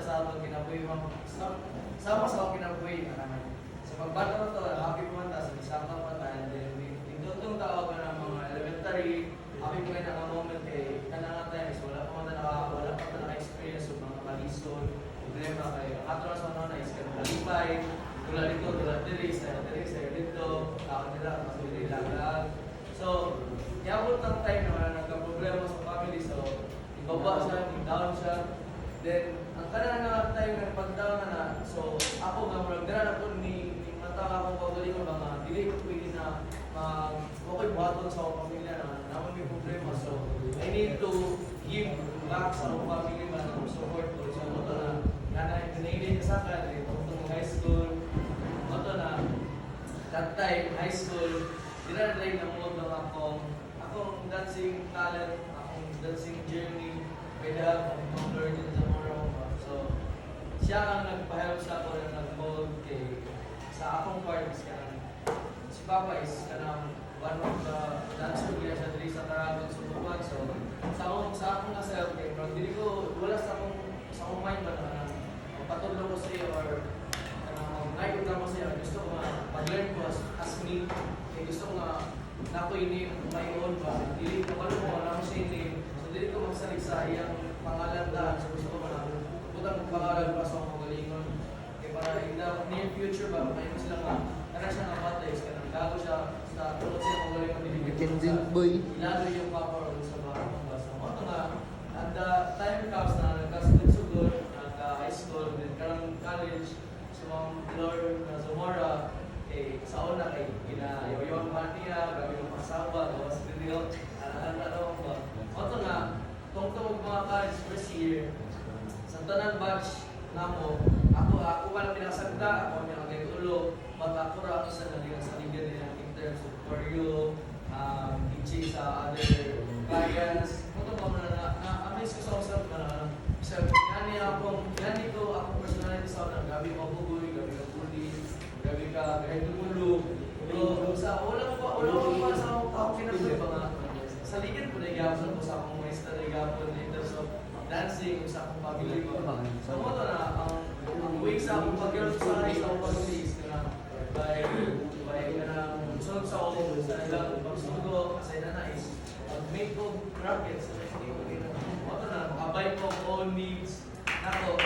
sa ato kinabuhi sama sa akong kinabuhi sa pagbata ko to happy po man ta sa bisaka pa ta and then indutong tao ka ng mga elementary happy po na nga moment kay kanang times wala pa ta naka-experience sa mga kalisod problema kay ang ato sa ano na is kanang kalipay tulad dito tulad diri sa dito ako nila masuli lang so yabot ang time na nagka-problema sa family so ibaba siya down siya then ang kanang nga time na pag-down na so ako nga murag dira na po ni mata akong pagalingon mga dili ko pwede na okay buhaton sa akong pamilya na naman may problema so I need to give back sa akong family man ang support ko so ito na nanay pinili sa akin itong high school ito na that time high school dira na rin namod ng akong dancing talent akong dancing journey pwede akong learning sa mga so siya ang nagpahelp sa ako na nag-mold kay sa akong part is kanang si Papa is kanang one of the dancer niya siya dili sa Taragon Subukan so sa akong na-self kay pero dili ko wala sa akong mind ba na patulong ko sa iyo or mag-guide ko sa iyo gusto ko mag-learn ko as me kay gusto ko nga na ko ini my own ba dili ko ano mo na ko siya name so dili ko magsalig sa iyang pangalan daan so gusto ko na butang pangalan pa sa akong galingon kay para in the near future ba kayo sila nga kana siya nga batay is kanang gago siya sa tulad siya akong galingon dili Kending boy. ilalo yung papa or sa barang ba so mo nga at the time comes na nagka-sugod nagka-high school then karang college so ang Lord na Zamora eh sa una kay ginayoyon pa niya grabe yung pasawa gawas video ano ba mo nga tungtong mga college first year sa tanang batch namo ako pa lang pinasagda ako ang nagtulo bata ko ra sa naligan sa liga nila in terms of choreo teaching sa other clients mo to na amaze ko sa usap na sa gani ko ako personality sa una gabi ko bugoy gabi ko bully gabi ka kahit tumulog pero sa wala pa sa ako kinabuli mga sa ligan ko na gyapon ko sa akong maestra na gyapon in terms of dancing sa akong pamilya ko so mo to na ang way sa akong pag-girl sa akong pag-release na by kanang sunod sa ako sa ilang pagsugo sa ina is mag-make of brackets mo to na abay ko own needs nako